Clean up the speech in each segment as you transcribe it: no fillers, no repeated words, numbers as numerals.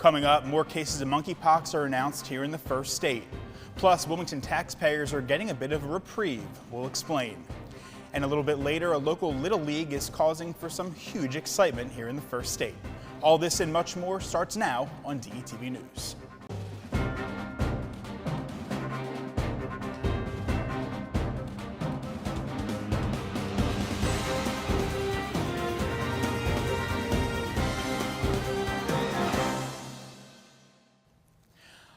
Coming up, more cases of monkeypox are announced here in the first state. Plus, Wilmington taxpayers are getting a bit of a reprieve. We'll explain. And a little bit later, a local Little League is causing for some huge excitement here in the first state. All this and much more starts now on DETV News.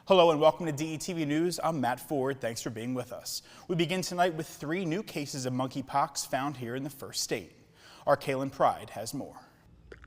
Hello and welcome to DETV News. I'm Matt Ford. Thanks for being with us. We begin tonight with 3 new cases of monkeypox found here in the first state. Our Kaylin Pride has more.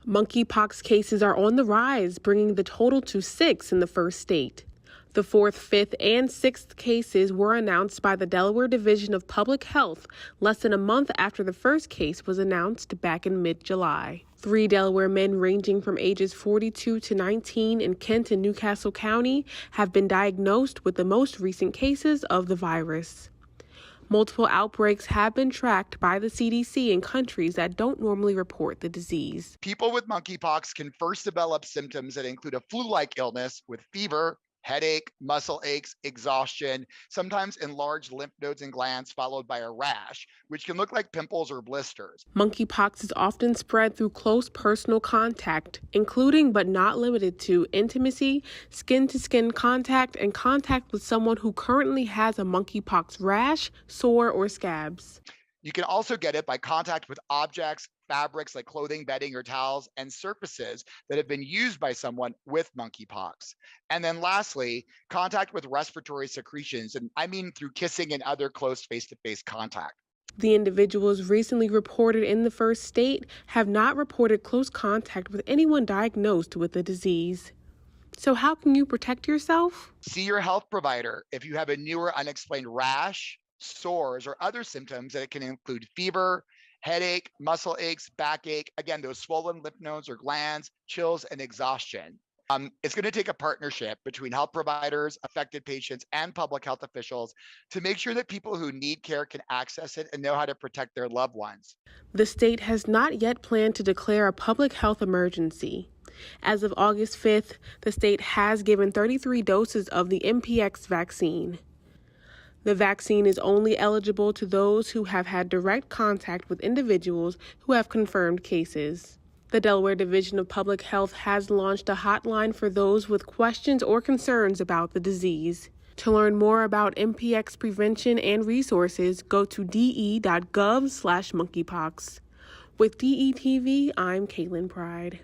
Monkeypox cases are on the rise, bringing the total to 6 in the first state. The 4th, 5th, and 6th cases were announced by the Delaware Division of Public Health less than a month after the first case was announced back in mid-July. 3 Delaware men ranging from ages 42 to 19 in Kent and Newcastle County have been diagnosed with the most recent cases of the virus. Multiple outbreaks have been tracked by the CDC in countries that don't normally report the disease. People with monkeypox can first develop symptoms that include a flu-like illness with fever, headache, muscle aches, exhaustion, sometimes enlarged lymph nodes and glands, followed by a rash, which can look like pimples or blisters. Monkeypox is often spread through close personal contact, including but not limited to intimacy, skin-to-skin contact, and contact with someone who currently has a monkeypox rash, sore, or scabs. You can also get it by contact with objects, fabrics like clothing, bedding, or towels, and surfaces that have been used by someone with monkeypox. And then lastly, contact with respiratory secretions, and I mean through kissing and other close face-to-face contact. The individuals recently reported in the first state have not reported close contact with anyone diagnosed with the disease. So how can you protect yourself? See your health provider if you have a new or unexplained rash, sores, or other symptoms that can include fever, headache, muscle aches, backache, again, those swollen lymph nodes or glands, chills, and exhaustion. It's going to take a partnership between health providers, affected patients, and public health officials to make sure that people who need care can access it and know how to protect their loved ones. The state has not yet planned to declare a public health emergency. As of August 5th, the state has given 33 doses of the MPX vaccine. The vaccine is only eligible to those who have had direct contact with individuals who have confirmed cases. The Delaware Division of Public Health has launched a hotline for those with questions or concerns about the disease. To learn more about MPX prevention and resources, go to de.gov/monkeypox. With DETV, I'm Kaylin Pride.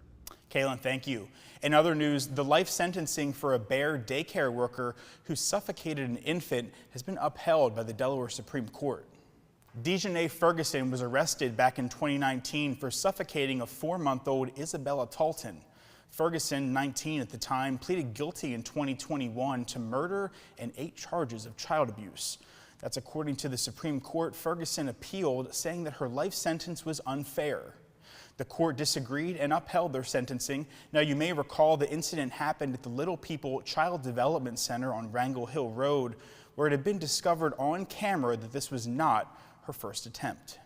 Kaylin, thank you. In other news, the life sentencing for a Bear daycare worker who suffocated an infant has been upheld by the Delaware Supreme Court. Dejanay Ferguson was arrested back in 2019 for suffocating a 4-month-old Isabella Talton. Ferguson, 19 at the time, pleaded guilty in 2021 to murder and 8 charges of child abuse. That's according to the Supreme Court. Ferguson appealed, saying that her life sentence was unfair. The court disagreed and upheld their sentencing. Now, you may recall the incident happened at the Little People Child Development Center on Wrangell Hill Road, where it had been discovered on camera that this was not her first attempt.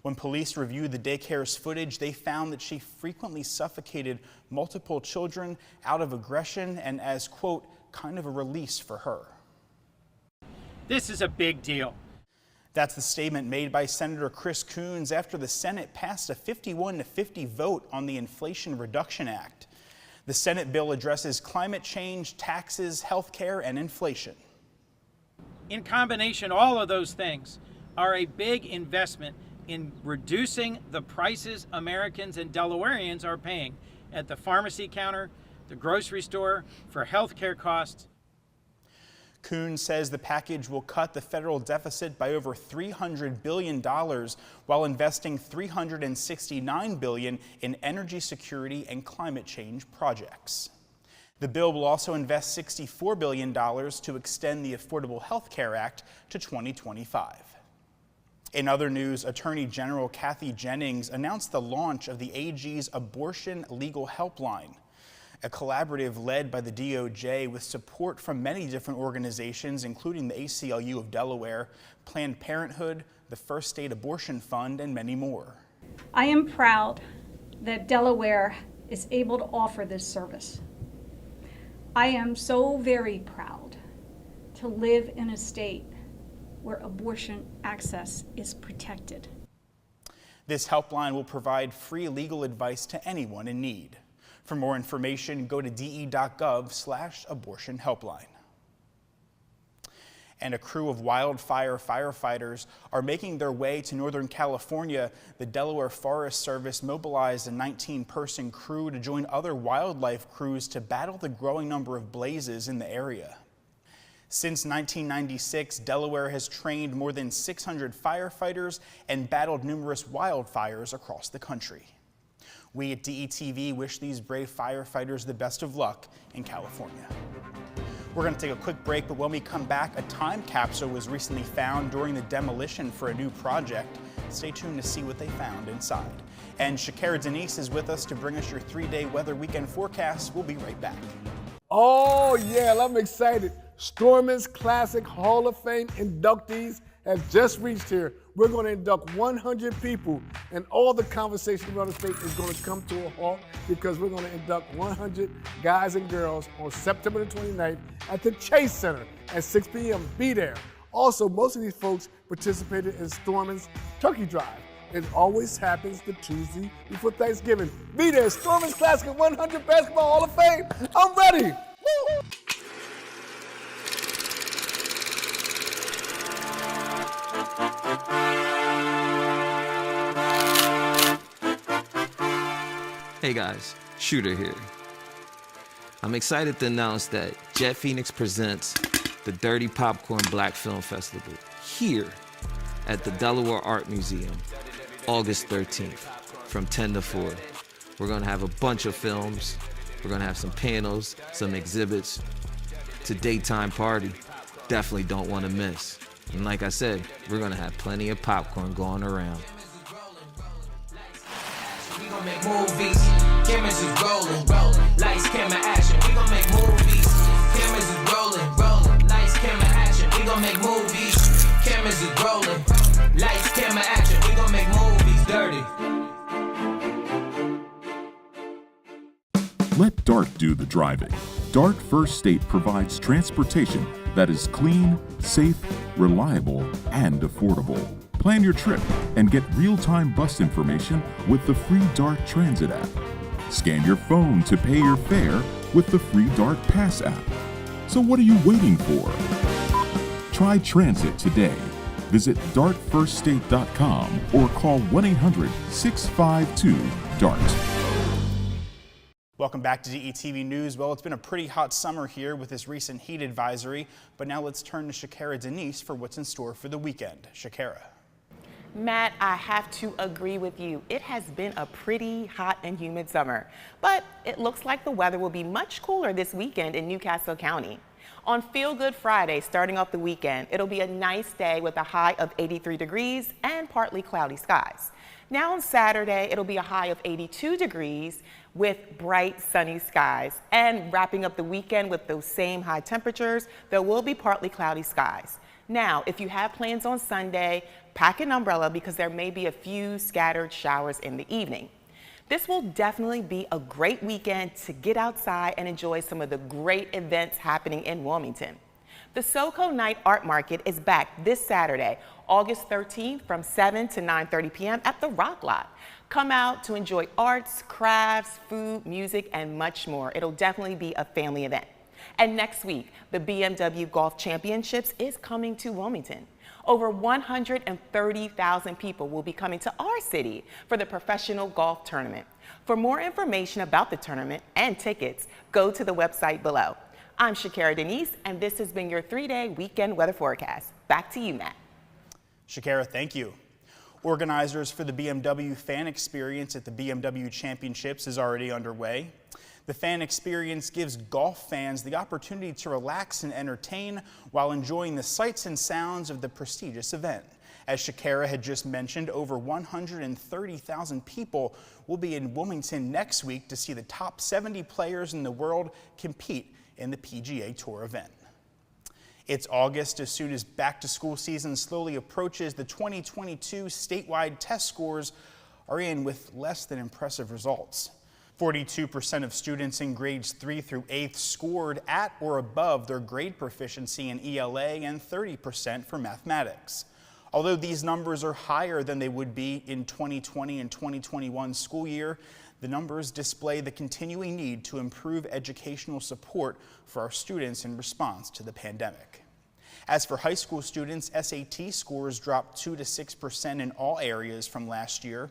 When police reviewed the daycare's footage, they found that she frequently suffocated multiple children out of aggression and as, quote, kind of a release for her. This is a big deal. That's the statement made by Senator Chris Coons after the Senate passed a 51-50 vote on the Inflation Reduction Act. The Senate bill addresses climate change, taxes, health care, and inflation. In combination, all of those things are a big investment in reducing the prices Americans and Delawareans are paying at the pharmacy counter, the grocery store, for health care costs. Coons says the package will cut the federal deficit by over $300 billion while investing $369 billion in energy security and climate change projects. The bill will also invest $64 billion to extend the Affordable Health Care Act to 2025. In other news, Attorney General Kathy Jennings announced the launch of the AG's Abortion Legal Helpline, a collaborative led by the DOJ with support from many different organizations, including the ACLU of Delaware, Planned Parenthood, the First State Abortion Fund, and many more. I am proud that Delaware is able to offer this service. I am so very proud to live in a state where abortion access is protected. This helpline will provide free legal advice to anyone in need. For more information, go to de.gov/abortion helpline. And a crew of wildfire firefighters are making their way to Northern California. The Delaware Forest Service mobilized a 19-person crew to join other wildlife crews to battle the growing number of blazes in the area. Since 1996, Delaware has trained more than 600 firefighters and battled numerous wildfires across the country. We at DETV wish these brave firefighters the best of luck in California. We're going to take a quick break, but when we come back, a time capsule was recently found during the demolition for a new project. Stay tuned to see what they found inside. And Shakira Denise is with us to bring us your 3-day weather weekend forecast. We'll be right back. Oh, yeah, I'm excited. Storming's Classic Hall of Fame inductees have just reached here. We're going to induct 100 people, and all the conversation around the state is going to come to a halt because we're going to induct 100 guys and girls on September the 29th at the Chase Center at 6 p.m. Be there. Also, most of these folks participated in Storming's Turkey Drive. It always happens the Tuesday before Thanksgiving. Be there, Storming's Classic 100 Basketball Hall of Fame. I'm ready. Woo! Hey guys, Shooter here. I'm excited to announce that Jet Phoenix presents the Dirty Popcorn Black Film Festival here at the Delaware Art Museum, August 13th, from 10 to 4. We're gonna have a bunch of films, we're gonna have some panels, some exhibits. It's a daytime party, definitely don't wanna miss. And like I said, we're gonna have plenty of popcorn going around. We gon' make movies, cameras is rolling, lights, camera, action. We gon' make movies, cameras is rolling, lights, camera, action. We gon' make movies, cameras is rolling, lights, camera, action. We gon' make movies dirty. Let DART do the driving. DART First State provides transportation that is clean, safe, reliable, and affordable. Plan your trip and get real-time bus information with the free DART Transit app. Scan your phone to pay your fare with the free DART Pass app. So what are you waiting for? Try transit today. Visit dartfirststate.com or call 1-800-652-DART. Welcome back to DETV News. Well, it's been a pretty hot summer here with this recent heat advisory, but now let's turn to Shakira Denise for what's in store for the weekend. Shakira. Matt, I have to agree with you. It has been a pretty hot and humid summer, but it looks like the weather will be much cooler this weekend in Newcastle County. On Feel Good Friday, starting off the weekend, it'll be a nice day with a high of 83 degrees and partly cloudy skies. Now on Saturday, it'll be a high of 82 degrees with bright sunny skies. And wrapping up the weekend with those same high temperatures, there will be partly cloudy skies. Now, if you have plans on Sunday, pack an umbrella because there may be a few scattered showers in the evening. This will definitely be a great weekend to get outside and enjoy some of the great events happening in Wilmington. The SoCo Night Art Market is back this Saturday, August 13th from 7 to 9:30 p.m. at the Rock Lot. Come out to enjoy arts, crafts, food, music, and much more. It'll definitely be a family event. And next week, the BMW Golf Championships is coming to Wilmington. Over 130,000 people will be coming to our city for the professional golf tournament. For more information about the tournament and tickets, go to the website below. I'm Shakira Denise, and this has been your 3-day weekend weather forecast. Back to you, Matt. Shakira, thank you. Organizers for the BMW Fan Experience at the BMW Championships is already underway. The fan experience gives golf fans the opportunity to relax and entertain while enjoying the sights and sounds of the prestigious event. As Shakira had just mentioned, over 130,000 people will be in Wilmington next week to see the top 70 players in the world compete in the PGA Tour event. It's August. As soon as back-to-school season slowly approaches, the 2022 statewide test scores are in with less than impressive results. 42% of students in grades 3 through 8 scored at or above their grade proficiency in ELA and 30% for mathematics. Although these numbers are higher than they would be in 2020 and 2021 school year, the numbers display the continuing need to improve educational support for our students in response to the pandemic. As for high school students, SAT scores dropped 2 to 6% in all areas from last year.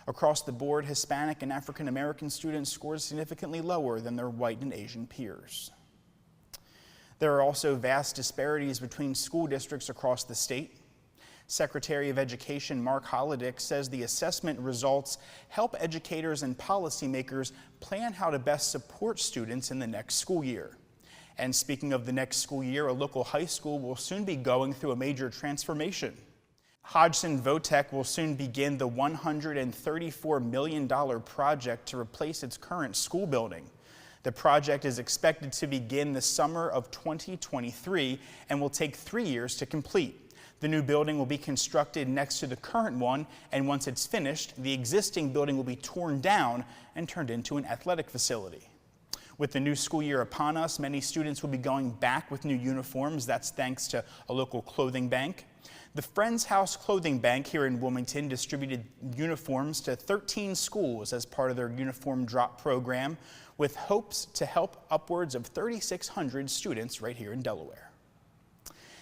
Across the board, Hispanic and African American students scored significantly lower than their white and Asian peers. There are also vast disparities between school districts across the state. Secretary of Education Mark Holodick says the assessment results help educators and policymakers plan how to best support students in the next school year. And speaking of the next school year, a local high school will soon be going through a major transformation. Hodgson Votech will soon begin the $134 million project to replace its current school building. The project is expected to begin the summer of 2023 and will take 3 years to complete. The new building will be constructed next to the current one, and once it's finished, the existing building will be torn down and turned into an athletic facility. With the new school year upon us, many students will be going back with new uniforms. That's thanks to a local clothing bank. The Friends House Clothing Bank here in Wilmington distributed uniforms to 13 schools as part of their uniform drop program, with hopes to help upwards of 3,600 students right here in Delaware.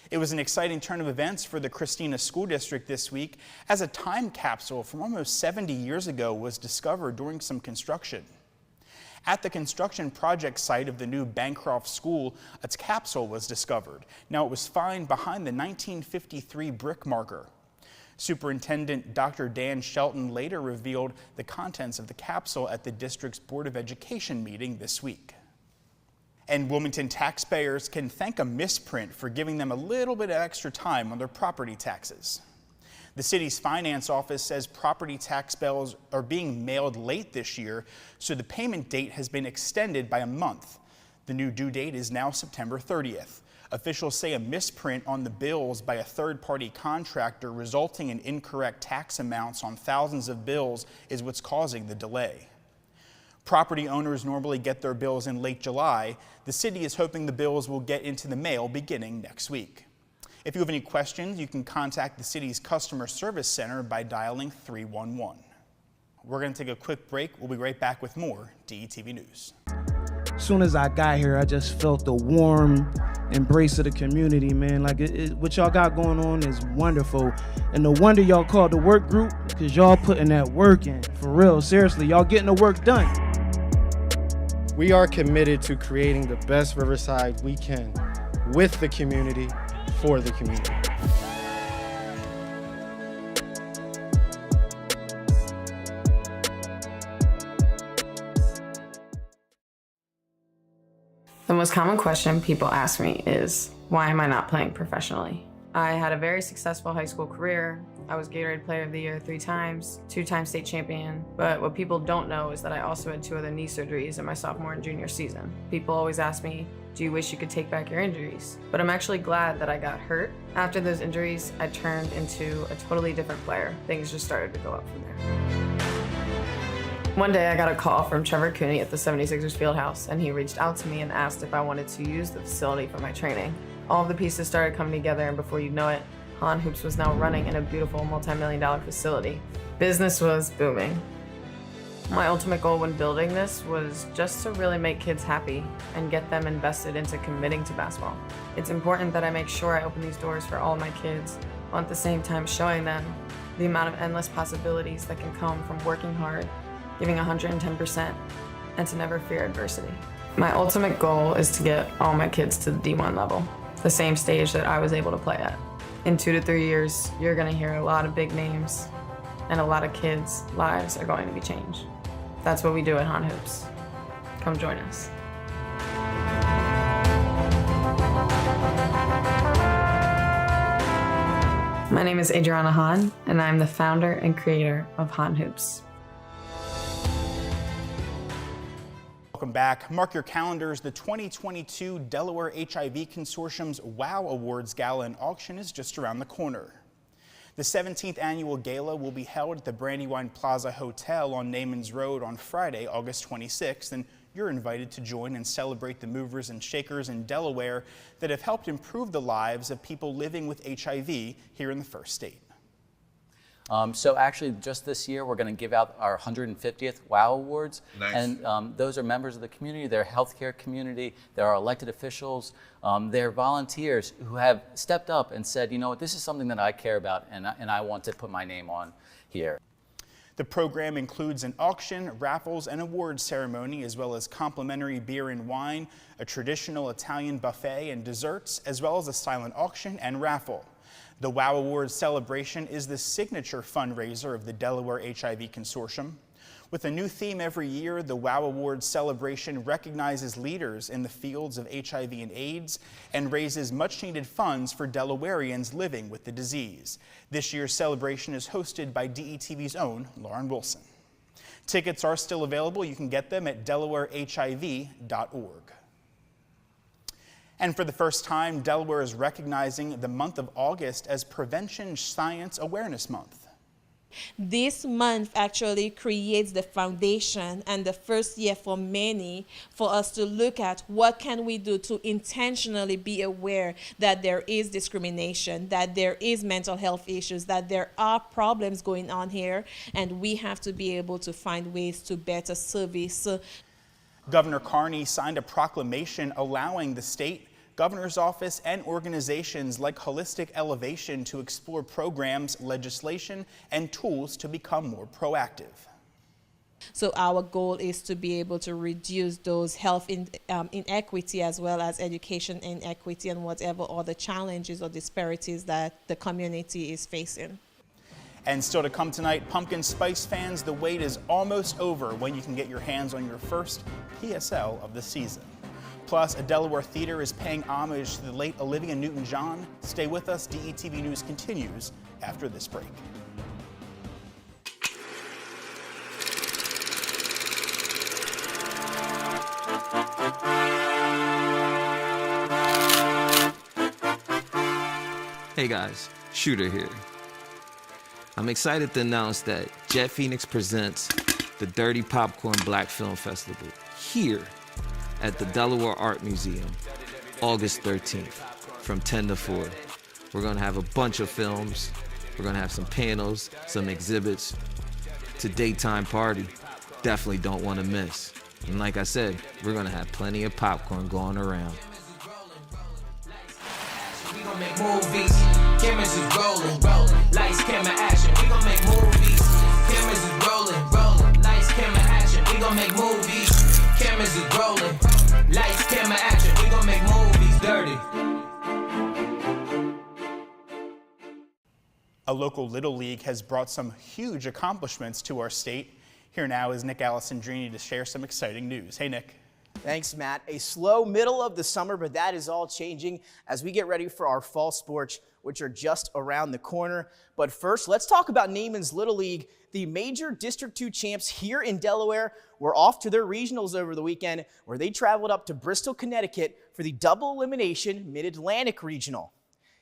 It was an exciting turn of events for the Christina School District this week as a time capsule from almost 70 years ago was discovered during some construction. At the construction project site of the new Bancroft School, a capsule was discovered. Now, it was found behind the 1953 brick marker. Superintendent Dr. Dan Shelton later revealed the contents of the capsule at the district's Board of Education meeting this week. And Wilmington taxpayers can thank a misprint for giving them a little bit of extra time on their property taxes. The city's finance office says property tax bills are being mailed late this year, so the payment date has been extended by a month. The new due date is now September 30th. Officials say a misprint on the bills by a third-party contractor resulting in incorrect tax amounts on thousands of bills is what's causing the delay. Property owners normally get their bills in late July. The city is hoping the bills will get into the mail beginning next week. If you have any questions, you can contact the city's customer service center by dialing 311. We're going to take a quick break. We'll be right back with more DETV News. As soon as I got here, I just felt the warm embrace of the community, man. Like, what y'all got going on is wonderful. And no wonder y'all called the work group, because y'all putting that work in. For real, seriously, y'all getting the work done. We are committed to creating the best Riverside we can with the community, for the community. The most common question people ask me is, why am I not playing professionally? I had a very successful high school career. I was Gatorade Player of the Year 3 times, 2-time state champion. But what people don't know is that I also had 2 other knee surgeries in my sophomore and junior season. People always ask me, do you wish you could take back your injuries? But I'm actually glad that I got hurt. After those injuries, I turned into a totally different player. Things just started to go up from there. One day I got a call from Trevor Cooney at the 76ers Fieldhouse, and he reached out to me and asked if I wanted to use the facility for my training. All of the pieces started coming together, and before you know it, Han Hoops was now running in a beautiful multi-million-dollar facility. Business was booming. My ultimate goal when building this was just to really make kids happy and get them invested into committing to basketball. It's important that I make sure I open these doors for all of my kids, while at the same time showing them the amount of endless possibilities that can come from working hard, giving 110%, and to never fear adversity. My ultimate goal is to get all my kids to the D1 level, the same stage that I was able to play at. In 2 to 3 years, you're gonna hear a lot of big names, and a lot of kids' lives are going to be changed. That's what we do at Han Hoops. Come join us. My name is Adriana Hahn, and I'm the founder and creator of Han Hoops. Welcome back. Mark your calendars. The 2022 Delaware HIV Consortium's WOW Awards Gala and auction is just around the corner. The 17th annual gala will be held at the Brandywine Plaza Hotel on Nemours Road on Friday, August 26th, and you're invited to join and celebrate the movers and shakers in Delaware that have helped improve the lives of people living with HIV here in the First State. So actually, just this year, we're going to give out our 150th WOW Awards. Nice. And those are members of the community, they're healthcare community, they're our elected officials, they're volunteers who have stepped up and said, you know what, this is something that I care about and I want to put my name on here. The program includes an auction, raffles, and awards ceremony, as well as complimentary beer and wine, a traditional Italian buffet and desserts, as well as a silent auction and raffle. The WOW Awards celebration is the signature fundraiser of the Delaware HIV Consortium. With a new theme every year, the WOW Awards celebration recognizes leaders in the fields of HIV and AIDS and raises much-needed funds for Delawareans living with the disease. This year's celebration is hosted by DETV's own Lauren Wilson. Tickets are still available. You can get them at delawarehiv.org. And for the first time, Delaware is recognizing the month of August as Prevention Science Awareness Month. This month actually creates the foundation and the first year for many for us to look at what can we do to intentionally be aware that there is discrimination, that there is mental health issues, that there are problems going on here, and we have to be able to find ways to better service. Governor Carney signed a proclamation allowing the state governor's office and organizations like Holistic Elevation to explore programs, legislation, and tools to become more proactive. So our goal is to be able to reduce those health inequity as well as education inequity and whatever other challenges or disparities that the community is facing. And still to come tonight, Pumpkin Spice fans, the wait is almost over when you can get your hands on your first PSL of the season. Plus, a Delaware theater is paying homage to the late Olivia Newton-John. Stay with us. DETV News continues after this break. Hey guys, Shooter here. I'm excited to announce that Jet Phoenix presents the Dirty Popcorn Black Film Festival here at the Delaware Art Museum, August 13th, from 10 to 4. We're gonna have a bunch of films, we're gonna have some panels, some exhibits. It's a daytime party, definitely don't wanna miss. And like I said, we're gonna have plenty of popcorn going around. We gon' make movies, cameras is rolling, lights, camera, action. We gon' make movies, cameras is rolling, lights, camera, action. We gon' make movies, cameras is rolling, lights, camera, action. We gon' make movies dirty. A local Little League has brought some huge accomplishments to our state. Here now is Nick Alessandrini to share some exciting news. Hey, Nick. Thanks, Matt. A slow middle of the summer, but that is all changing as we get ready for our fall sports, which are just around the corner. But first, let's talk about Nemours Little League. The major District 2 champs here in Delaware were off to their regionals over the weekend, where they traveled up to Bristol, Connecticut for the double elimination Mid-Atlantic Regional.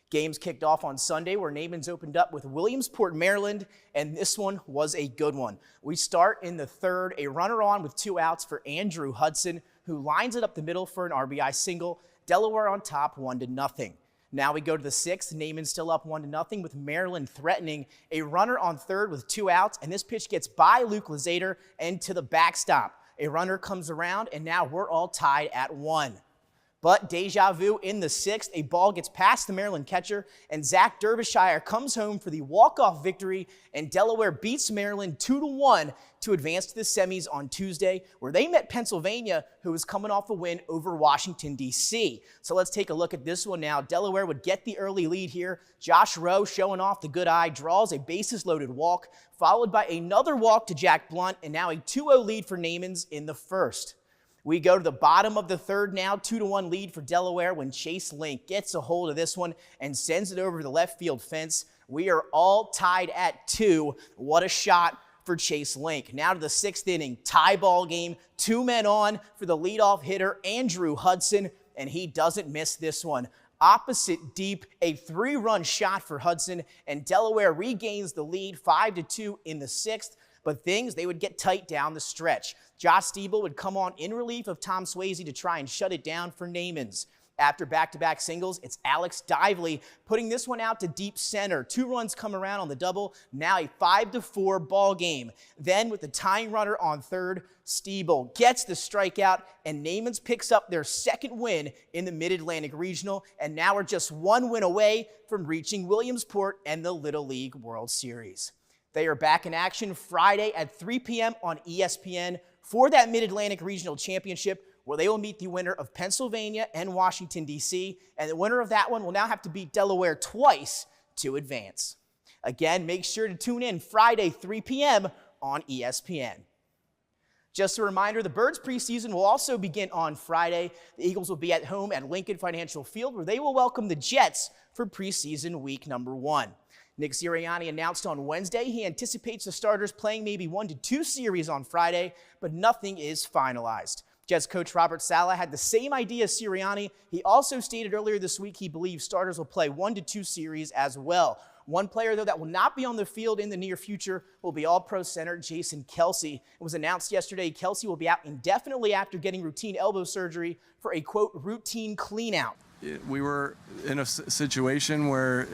Games kicked off on Sunday, where Nemours opened up with Williamsport, Maryland, and this one was a good one. We start in the third, a runner on with 2 outs for Andrew Hudson, who lines it up the middle for an RBI single. Delaware on top, 1-0. Now we go to the sixth. Nemours still up 1-0 with Maryland threatening. A runner on third with 2 outs, and this pitch gets by Luke Lazader and to the backstop. A runner comes around, and now we're all tied at 1. But deja vu in the sixth, a ball gets past the Maryland catcher, and Zach Derbyshire comes home for the walk-off victory, and Delaware beats Maryland 2-1 to advance to the semis on Tuesday, where they met Pennsylvania, who was coming off a win over Washington, D.C. So let's take a look at this one now. Delaware would get the early lead here. Josh Rowe, showing off the good eye, draws a bases-loaded walk, followed by another walk to Jack Blunt, and now a 2-0 lead for Nemours in the first. We go to the bottom of the third now, 2-1 lead for Delaware when Chase Link gets a hold of this one and sends it over the left field fence. We are all tied at 2. What a shot for Chase Link. Now to the sixth inning, tie ball game, 2 men on for the leadoff hitter, Andrew Hudson, and he doesn't miss this one. opposite deep, a 3-run shot for Hudson, and Delaware regains the lead 5-2 in the 6th, but they would get tight down the stretch. Josh Stiebel would come on in relief of Tom Swayze to try and shut it down for Nemours. After back-to-back singles, it's Alex Dively putting this one out to deep center. 2 runs come around on the double, now a 5-4 ball game. Then with the tying runner on third, Stiebel gets the strikeout, and Nemours picks up their 2nd win in the Mid-Atlantic Regional, and now are just 1 win away from reaching Williamsport and the Little League World Series. They are back in action Friday at 3 p.m. on ESPN for that Mid-Atlantic Regional Championship, where they will meet the winner of Pennsylvania and Washington, D.C., and the winner of that one will now have to beat Delaware twice to advance. Again, make sure to tune in Friday, 3 p.m. on ESPN. Just a reminder, the Birds preseason will also begin on Friday. The Eagles will be at home at Lincoln Financial Field, where they will welcome the Jets for preseason week number 1. Nick Sirianni announced on Wednesday he anticipates the starters playing maybe 1 to 2 series on Friday, but nothing is finalized. Jets coach Robert Saleh had the same idea as Sirianni. He also stated earlier this week he believes starters will play 1 to 2 series as well. One player, though, that will not be on the field in the near future will be All-Pro center Jason Kelce. It was announced yesterday Kelce will be out indefinitely after getting routine elbow surgery for a, quote, routine clean-out. We were in a situation where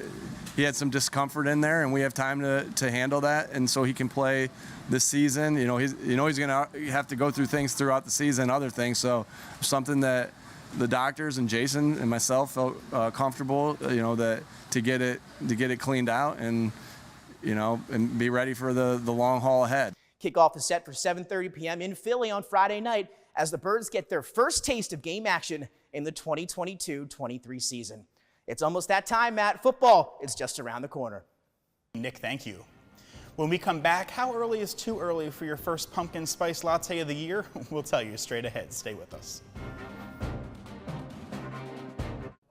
he had some discomfort in there, and we have time to handle that, and so he can play this season. He's going to have to go through things throughout the season, other things. So something that the doctors and Jason and myself felt comfortable, that to get it cleaned out and be ready for the long haul ahead. Kickoff is set for 7:30 p.m. in Philly on Friday night as the Birds get their first taste of game action in the 2022-23 season. It's almost that time, Matt. Football is just around the corner. Nick, thank you. When we come back, how early is too early for your first pumpkin spice latte of the year? We'll tell you straight ahead. Stay with us.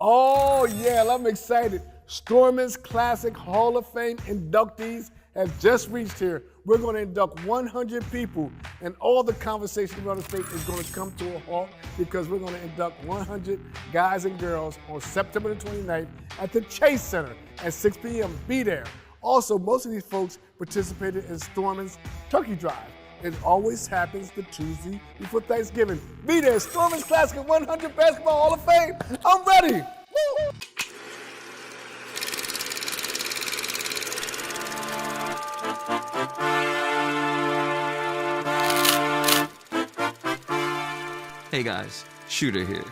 Oh, yeah, I'm excited. Storman's Classic Hall of Fame inductees have just reached here. We're going to induct 100 people, and all the conversation about the state is going to come to a halt because we're going to induct 100 guys and girls on September the 29th at the Chase Center at 6 p.m. Be there. Also, most of these folks participated in Storman's Turkey Drive. It always happens the Tuesday before Thanksgiving. Be there, Storman's Classic 100 Basketball Hall of Fame. I'm ready. Woo! Hey guys, Shooter here.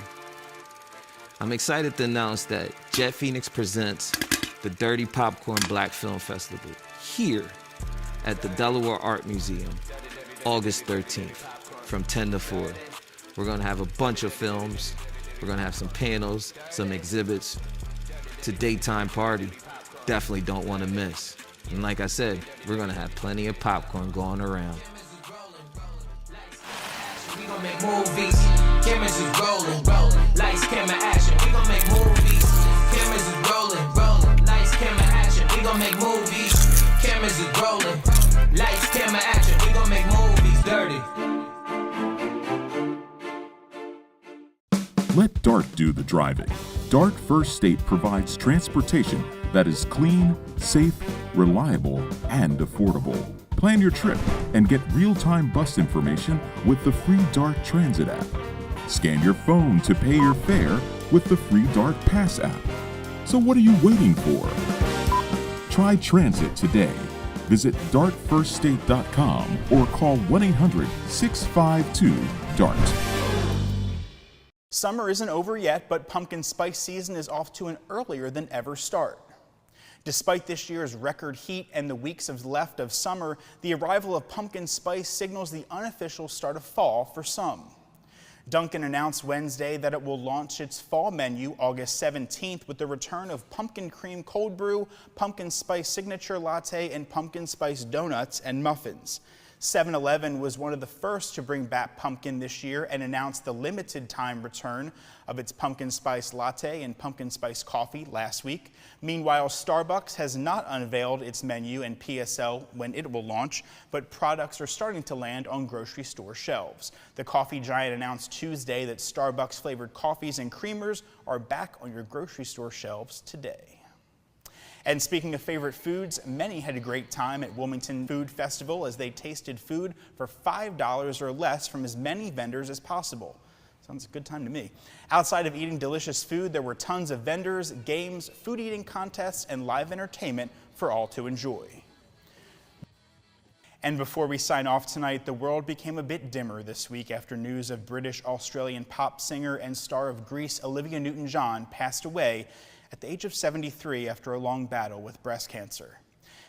I'm excited to announce that Jet Phoenix presents the Dirty Popcorn Black Film Festival here at the Delaware Art Museum, August 13th, from 10 to 4. We're gonna have a bunch of films. We're gonna have some panels, some exhibits. It's a daytime party. Definitely don't wanna miss. And like I said, we're gonna have plenty of popcorn going around. We gon' make movies, cameras is rolling, lights, camera, action. We gon' make movies, cameras is rolling, lights, camera, action. We gon' make movies, cameras is rolling, lights, camera, action. We gon' make movies dirty. Let DART do the driving. DART First State provides transportation that is clean, safe, reliable, and affordable. Plan your trip and get real-time bus information with the free DART Transit app. Scan your phone to pay your fare with the free DART Pass app. So what are you waiting for? Try transit today. Visit dartfirststate.com or call 1-800-652-DART. Summer isn't over yet, but pumpkin spice season is off to an earlier than ever start. Despite this year's record heat and the weeks left of summer, the arrival of pumpkin spice signals the unofficial start of fall for some. Dunkin' announced Wednesday that it will launch its fall menu August 17th with the return of pumpkin cream cold brew, pumpkin spice signature latte, and pumpkin spice donuts and muffins. 7-Eleven was one of the first to bring back pumpkin this year and announced the limited time return of its pumpkin spice latte and pumpkin spice coffee last week. Meanwhile, Starbucks has not unveiled its menu and PSL when it will launch, but products are starting to land on grocery store shelves. The coffee giant announced Tuesday that Starbucks flavored coffees and creamers are back on your grocery store shelves today. And speaking of favorite foods, many had a great time at Wilmington Food Festival as they tasted food for $5 or less from as many vendors as possible. Sounds a good time to me. Outside of eating delicious food, there were tons of vendors, games, food eating contests, and live entertainment for all to enjoy. And before we sign off tonight, the world became a bit dimmer this week after news of British-Australian pop singer and star of Grease, Olivia Newton-John, passed away at the age of 73 after a long battle with breast cancer.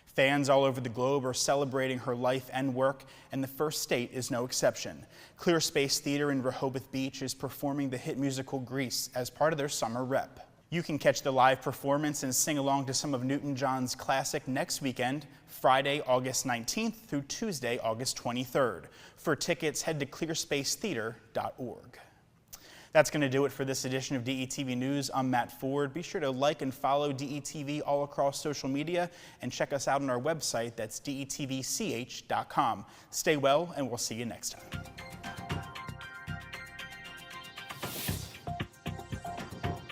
Fans all over the globe are celebrating her life and work, and the First State is no exception. Clear Space Theater in Rehoboth Beach is performing the hit musical Grease as part of their summer rep. You can catch the live performance and sing along to some of Newton-John's classic next weekend, Friday, August 19th through Tuesday, August 23rd. For tickets, head to clearspacetheater.org. That's going to do it for this edition of DETV News. I'm Matt Ford. Be sure to like and follow DETV all across social media and check us out on our website. That's detvch.com. Stay well, and we'll see you next time.